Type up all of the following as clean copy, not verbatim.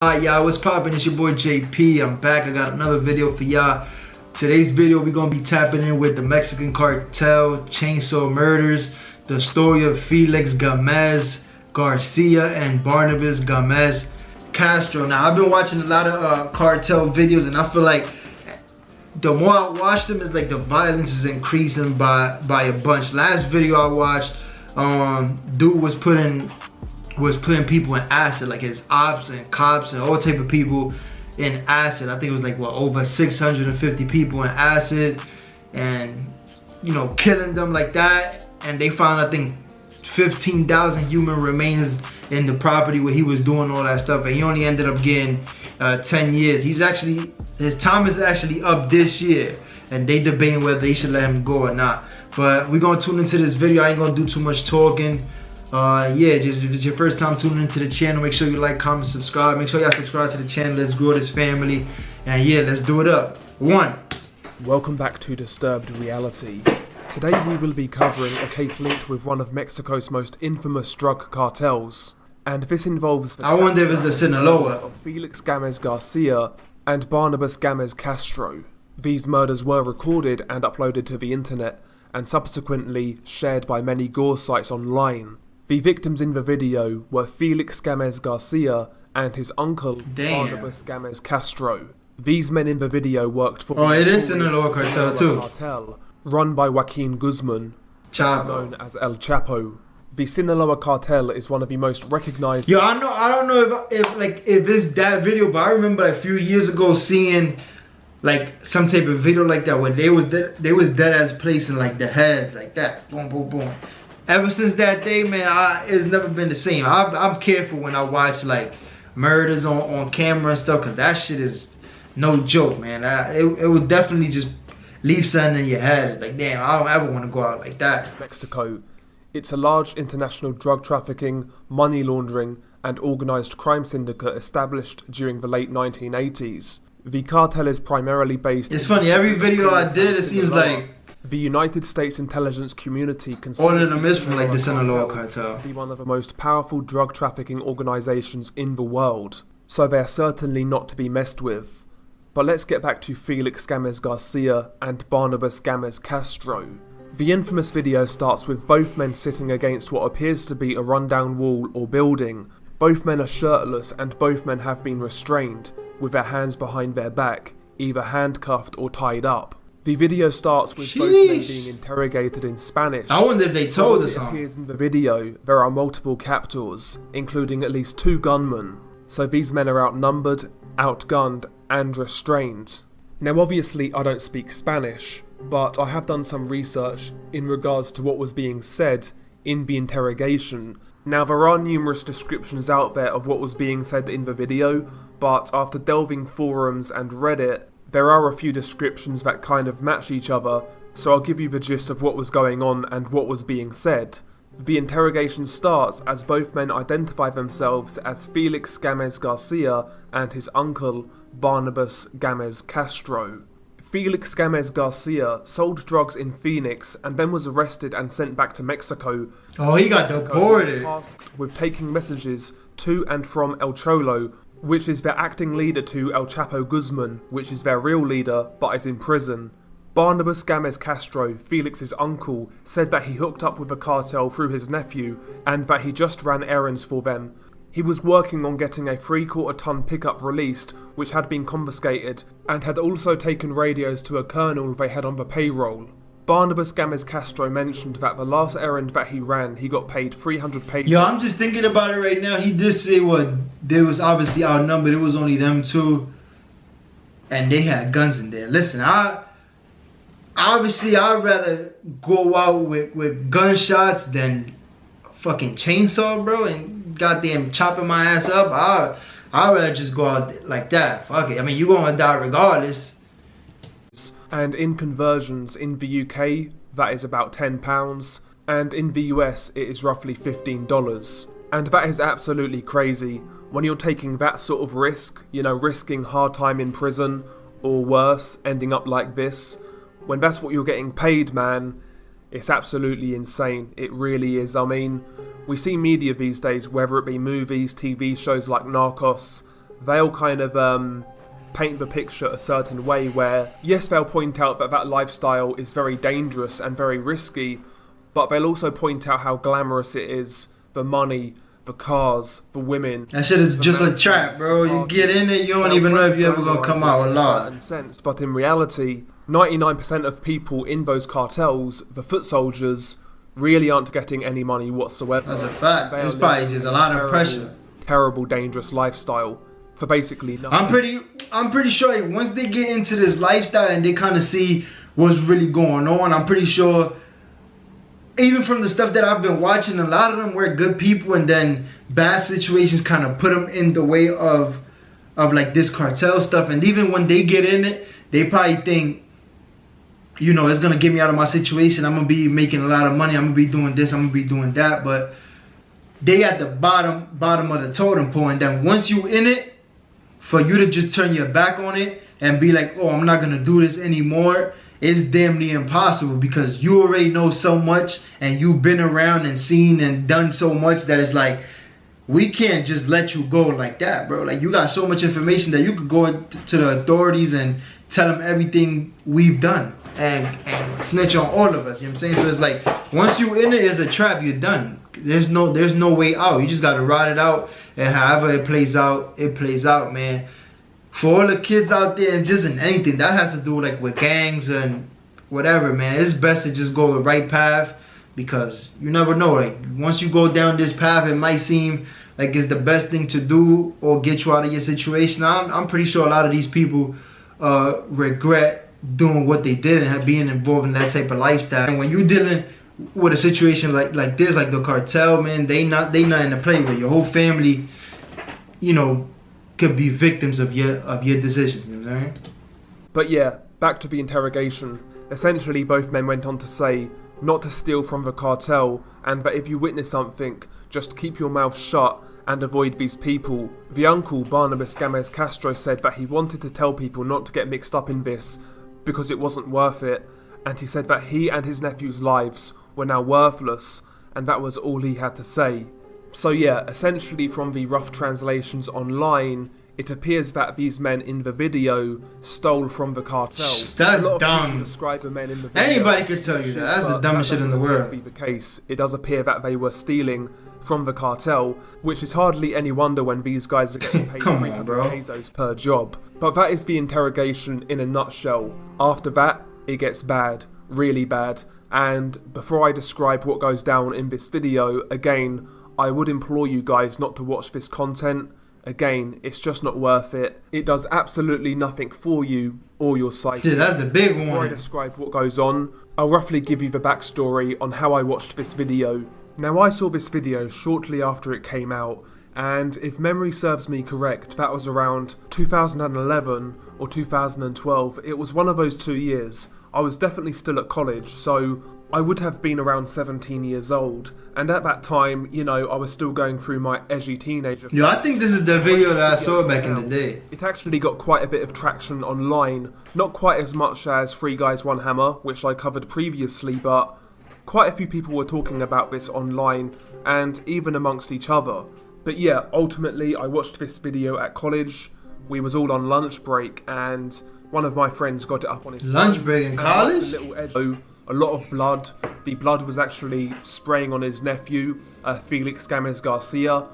Alright y'all, what's poppin'? It's your boy JP. I'm back. I got another video for y'all. Today's video we're gonna be tapping in with the Mexican cartel, chainsaw murders, the story of Felix, Gamez, Garcia, and Barnabas, Gamez, Castro. Now I've been watching a lot of cartel videos and I feel like the more I watch them, it's like the violence is increasing by a bunch. Last video I watched, dude was putting people in acid, like his ops and cops and all type of people in acid. I think it was like what, over 650 people in acid, and you know, killing them like that. And they found, I think, 15,000 human remains in the property where he was doing all that stuff, and he only ended up getting 10 years. His time is actually up this year, and they debating whether they should let him go or not. But we're gonna tune into this video. I ain't gonna do too much talking. Yeah, just if it's your first time tuning into the channel, make sure you like, comment, subscribe. Make sure y'all subscribe to the channel. Let's grow this family. And yeah, let's do it up. Welcome back to Disturbed Reality. Today we will be covering a case linked with one of Mexico's most infamous drug cartels. And this involves the I wonder if it's the Sinaloa of Felix Gamez Garcia and Barnabas Gamez Castro. These murders were recorded and uploaded to the internet, and subsequently shared by many gore sites online. The victims in the video were Felix Gamez Garcia and his uncle, Barnabas Gamez Castro. These men in the video worked for the Sinaloa cartel too. Cartel, run by Joaquin Guzman, known as El Chapo. The Sinaloa cartel is one of the most recognized. Yo, I don't know if it's that video, but I remember a few years ago seeing like some type of video like that where they was dead as placing like the head like that, boom, boom, boom. Ever since that day, man, it's never been the same. I'm careful when I watch like murders on camera and stuff, because that shit is no joke, man. It would definitely just leave something in your head. It's like, damn, I don't ever want to go out like that. Mexico. It's a large international drug trafficking, money laundering, and organized crime syndicate established during the late 1980s. The cartel is primarily based. It's funny, every video I did, it seems like the United States intelligence community all of them is from like the Sinaloa cartel to be one of the most powerful drug trafficking organizations in the world, so they're certainly not to be messed with. But let's get back to Felix Gamez Garcia and Barnabas Gamez Castro. The infamous video starts with both men sitting against what appears to be a rundown wall or building. Both men are shirtless and both men have been restrained, with their hands behind their back, either handcuffed or tied up. The video starts with both men being interrogated in Spanish. I wonder if they told us. It appears in the video there are multiple captors, including at least 2 gunmen. So these men are outnumbered, outgunned, and restrained. Now obviously I don't speak Spanish, but I have done some research in regards to what was being said in the interrogation. Now there are numerous descriptions out there of what was being said in the video, but after delving forums and Reddit, there are a few descriptions that kind of match each other, so I'll give you the gist of what was going on and what was being said. The interrogation starts as both men identify themselves as Felix Gamez Garcia and his uncle, Barnabas Gamez Castro. Felix Gamez Garcia sold drugs in Phoenix and then was arrested and sent back to Mexico. Oh, he got deported. He was tasked with taking messages to and from El Cholo, which is their acting leader, to El Chapo Guzman, which is their real leader but is in prison. Barnabas Gamez Castro, Felix's uncle, said that he hooked up with the cartel through his nephew and that he just ran errands for them. He was working on getting a 3/4-ton pickup released, which had been confiscated, and had also taken radios to a colonel they had on the payroll. Barnabas Gamez Castro mentioned that the last errand that he ran, he got paid 300 pesos. Yo, I'm just thinking about it right now. He did say they was obviously outnumbered. It was only them 2, and they had guns in there. Listen, I'd rather go out with gunshots than fucking chainsaw, bro, and goddamn chopping my ass up. I'd rather just go out like that. Fuck it. I mean, you're gonna die regardless. And in conversions, in the UK, that is about £10, and in the US, it is roughly $15. And that is absolutely crazy. When you're taking that sort of risk, you know, risking hard time in prison, or worse, ending up like this, when that's what you're getting paid, man, it's absolutely insane. It really is. I mean, we see media these days, whether it be movies, TV shows like Narcos, they'll kind of paint the picture a certain way where, yes, they'll point out that that lifestyle is very dangerous and very risky, but they'll also point out how glamorous it is, the money, the cars, the women. That shit is just a trap, bro. You get in it, you don't even know if you're ever gonna come out alive. In a certain sense, but in reality, 99% of people in those cartels, the foot soldiers, really aren't getting any money whatsoever. That's a fact. It's probably just a lot of pressure. Terrible, dangerous lifestyle for basically nothing. I'm pretty sure like, once they get into this lifestyle and they kind of see what's really going on, I'm pretty sure, even from the stuff that I've been watching, a lot of them were good people, and then bad situations kind of put them in the way of like this cartel stuff. And even when they get in it, they probably think, you know, it's gonna get me out of my situation. I'm gonna be making a lot of money. I'm gonna be doing this. I'm gonna be doing that. But they at the bottom of the totem pole. And then once you in it, for you to just turn your back on it and be like, oh, I'm not gonna do this anymore, it's damn near impossible, because you already know so much and you've been around and seen and done so much that it's like, we can't just let you go like that, bro. Like, you got so much information that you could go to the authorities and tell them everything we've done and snitch on all of us. You know what I'm saying? So it's like, once you in it, it's a trap. You're done. There's no way out. You just gotta ride it out, and however it plays out, man. For all the kids out there, it's just in anything that has to do like with gangs and whatever, man. It's best to just go the right path, because you never know. Like, once you go down this path, it might seem like it's the best thing to do or get you out of your situation. I'm pretty sure a lot of these people regret doing what they did and being involved in that type of lifestyle. And when you're dealing with a situation like this, like the cartel, man, they nothing to play with. Your whole family, you know, could be victims of your decisions. You know what I'm saying? But yeah, back to the interrogation. Essentially, both men went on to say not to steal from the cartel, and that if you witness something, just keep your mouth shut and avoid these people. The uncle, Barnabas Gamez Castro, said that he wanted to tell people not to get mixed up in this because it wasn't worth it, and he said that he and his nephew's lives were now worthless, and that was all he had to say. So yeah, essentially from the rough translations online, it appears that these men in the video stole from the cartel. That's a lot of dumb. People describe the men in the video. Anybody could tell you that. That's the dumbest shit in the world. To be the case, it does appear that they were stealing from the cartel, which is hardly any wonder when these guys are getting paid 300 pesos per job. But that is the interrogation in a nutshell. After that, it gets bad, really bad. And before I describe what goes down in this video, again, I would implore you guys not to watch this content. Again, it's just not worth it. It does absolutely nothing for you or your psyche. Yeah, that's the big one. Before I describe what goes on, I'll roughly give you the backstory on how I watched this video. Now, I saw this video shortly after it came out, and if memory serves me correct, that was around 2011 or 2012. It was one of those 2 years. I was definitely still at college, so I would have been around 17 years old, and at that time, you know, I was still going through my edgy teenager phase. Yo, I think this is the video that I saw back in the day. It actually got quite a bit of traction online, not quite as much as Three Guys One Hammer, which I covered previously, but quite a few people were talking about this online, and even amongst each other. But yeah, ultimately, I watched this video at college. We was all on lunch break, and one of my friends got it up on his lunch break in college? A lot of blood. The blood was actually spraying on his nephew, Felix Gamez Garcia.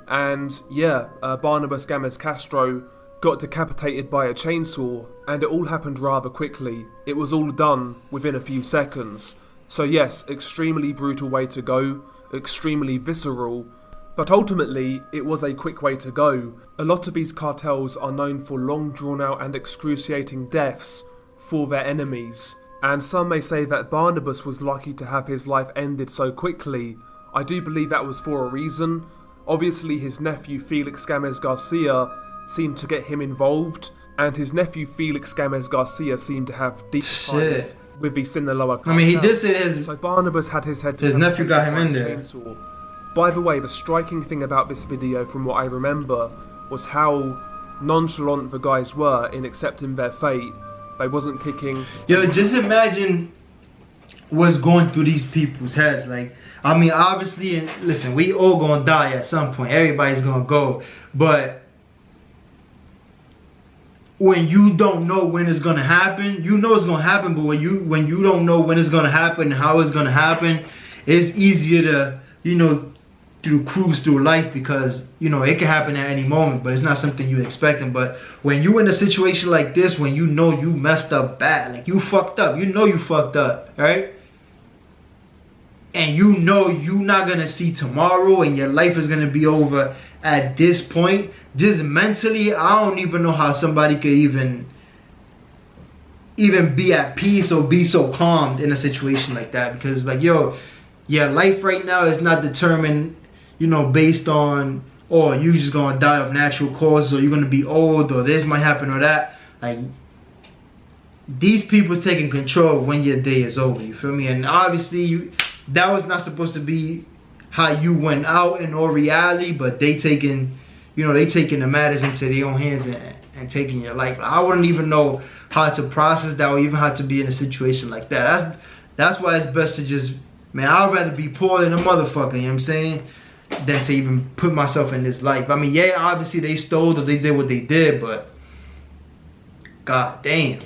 And yeah, Barnabas Gamez Castro got decapitated by a chainsaw, and it all happened rather quickly. It was all done within a few seconds. So yes, extremely brutal way to go, extremely visceral, but ultimately it was a quick way to go. A lot of these cartels are known for long drawn out and excruciating deaths for their enemies. And some may say that Barnabas was lucky to have his life ended so quickly. I do believe that was for a reason. Obviously his nephew Felix Gamez Garcia seemed to get him involved, and his nephew Felix Gamez Garcia seemed to have deep ties with the Sinaloa cartel. I mean, he did say so Barnabas had his head. His nephew got him in there. Chainsaw. By the way, the striking thing about this video, from what I remember, was how nonchalant the guys were in accepting their fate. They wasn't kicking. Yo, just imagine what's going through these people's heads. Like, I mean, obviously, listen, we all gonna die at some point. Everybody's gonna go. But when you don't know when it's gonna happen, you know it's gonna happen, but when you don't know when it's gonna happen and how it's gonna happen, it's easier to, you know, cruise through life, because, you know, it can happen at any moment, but it's not something you expecting. But when you in a situation like this, when you know you messed up bad, like you fucked up, you know you fucked up, right? And you know you're not gonna see tomorrow and your life is gonna be over at this point, just mentally, I don't even know how somebody could even be at peace or be so calm in a situation like that. Because, like, yo, your life right now is not determined, you know, based on, oh, you just gonna die of natural causes, or you're gonna be old, or this might happen or that. Like, these people's taking control when your day is over, you feel me? And obviously that was not supposed to be how you went out in all reality, but they taking, you know, they taking the matters into their own hands and taking your life. I wouldn't even know how to process that, or even how to be in a situation like that. That's why it's best to just, man, I'd rather be poor than a motherfucker, you know what I'm saying, than to even put myself in this life. I mean, yeah, obviously they stole or they did what they did, but god damn.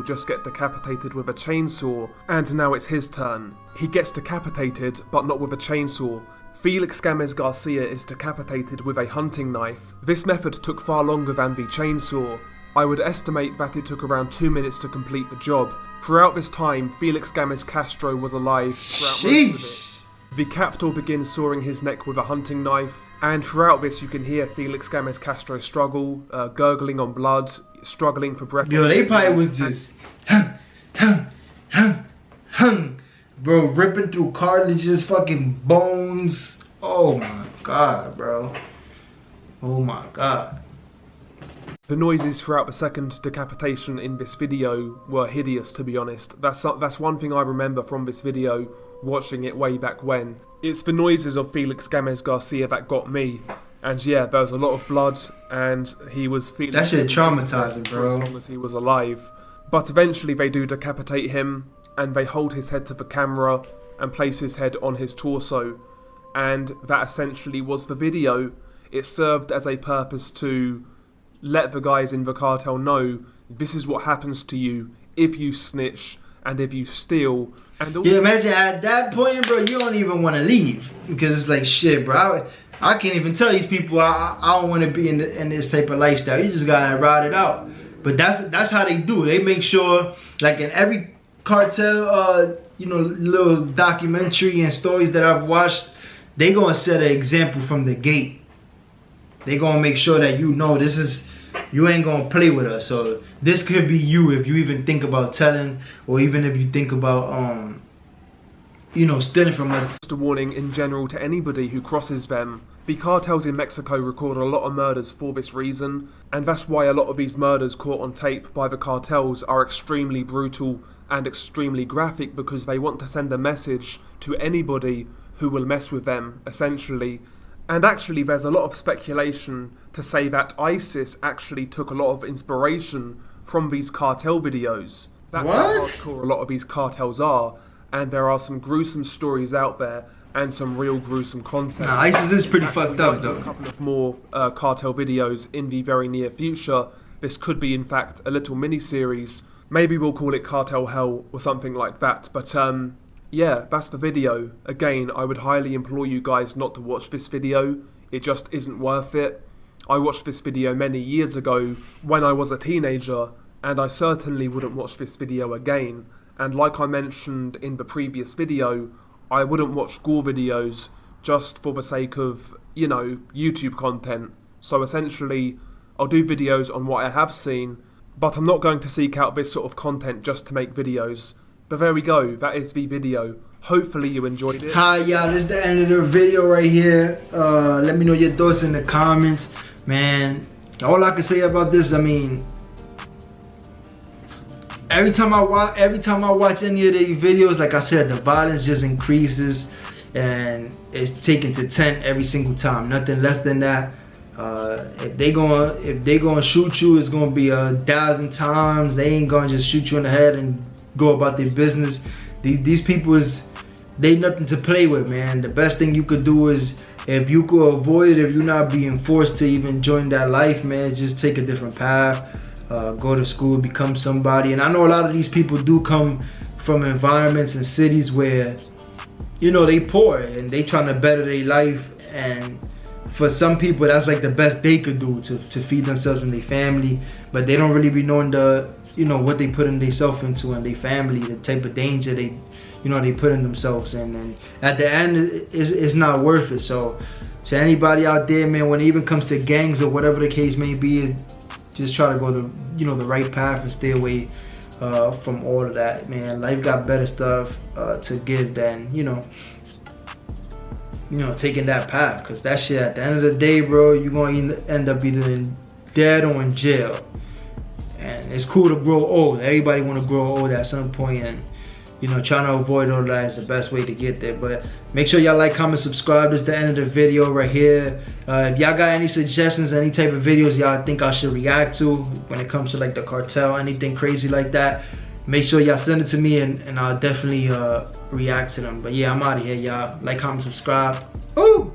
Just get decapitated with a chainsaw, and now it's his turn. He gets decapitated, but not with a chainsaw. Felix Gamez Garcia is decapitated with a hunting knife. This method took far longer than the chainsaw. I would estimate that it took around 2 minutes to complete the job. Throughout this time, Felix Gamez Castro was alive throughout most of it. The captor begins sawing his neck with a hunting knife, and throughout this you can hear Felix Gamez Castro struggle, gurgling on blood, struggling for breath. Yo, they probably was just bro, ripping through cartilages, fucking bones. Oh my god, bro. Oh my god. The noises throughout the second decapitation in this video were hideous, to be honest. That's one thing I remember from this video, watching it way back when. It's the noises of Felix Gamez Garcia that got me. And yeah, there was a lot of blood, and he was feeling that shit traumatizing, bro, as long as he was alive. But eventually they do decapitate him, and they hold his head to the camera and place his head on his torso. And that essentially was the video. It served as a purpose to let the guys in the cartel know this is what happens to you if you snitch and if you steal. And also, yeah, imagine at that point, bro, you don't even want to leave, because it's like, shit, bro, I can't even tell these people I don't want to be in this type of lifestyle. You just gotta ride it out. But that's how they do. They make sure, like in every cartel, you know, little documentary and stories that I've watched, they gonna set an example from the gate. They gonna make sure that you know this is, you ain't gonna play with us. So this could be you if you even think about telling, or even if you think about you know, stealing from us. Just a warning in general to anybody who crosses them. The cartels in Mexico record a lot of murders for this reason, and that's why a lot of these murders caught on tape by the cartels are extremely brutal and extremely graphic, because they want to send a message to anybody who will mess with them, essentially. And actually there's a lot of speculation to say that ISIS actually took a lot of inspiration from these cartel videos. That's how hardcore a lot of these cartels are, and there are some gruesome stories out there and some real gruesome content. Nah, ISIS is pretty fucked up though. A couple of more cartel videos in the very near future. This could be in fact a little mini-series. Maybe we'll call it Cartel Hell or something like that. But yeah, that's the video. Again, I would highly implore you guys not to watch this video. It just isn't worth it. I watched this video many years ago when I was a teenager, and I certainly wouldn't watch this video again. And like I mentioned in the previous video, I wouldn't watch gore videos just for the sake of, you know, YouTube content. So essentially, I'll do videos on what I have seen, but I'm not going to seek out this sort of content just to make videos. But there we go, that is the video. Hopefully you enjoyed it. Hi y'all, this is the end of the video right here. Let me know your thoughts in the comments. Man, all I can say about this, I mean, every time I watch any of these videos, like I said, the violence just increases, and it's taken to 10 every single time, nothing less than that. If they gonna shoot you, it's gonna be 1,000 times. They ain't gonna just shoot you in the head and go about their business. These people they nothing to play with, man. The best thing you could do is, if you could avoid it, if you're not being forced to even join that life, man, just take a different path. go to school, become somebody. And I know a lot of these people do come from environments and cities where, you know, they poor and they trying to better their life, and for some people that's like the best they could do to feed themselves and their family, but they don't really be knowing the, you know, what they putting themselves into and their family, the type of danger they, you know, they putting themselves in, and at the end it's not worth it. So to anybody out there, man, when it even comes to gangs or whatever the case may be, just try to go the, you know, the right path and stay away from all of that, man. Life got better stuff to give than, you know, taking that path, because that shit at the end of the day, bro, you're gonna end up either dead or in jail. And it's cool to grow old. Everybody want to grow old at some point, and, you know, trying to avoid all that is the best way to get there. But make sure y'all like, comment, subscribe. This is the end of the video right here. If y'all got any suggestions, any type of videos y'all think I should react to when it comes to like the cartel, anything crazy like that, make sure y'all send it to me, and I'll definitely react to them. But yeah, I'm out of here, y'all. Like, comment, subscribe. Ooh!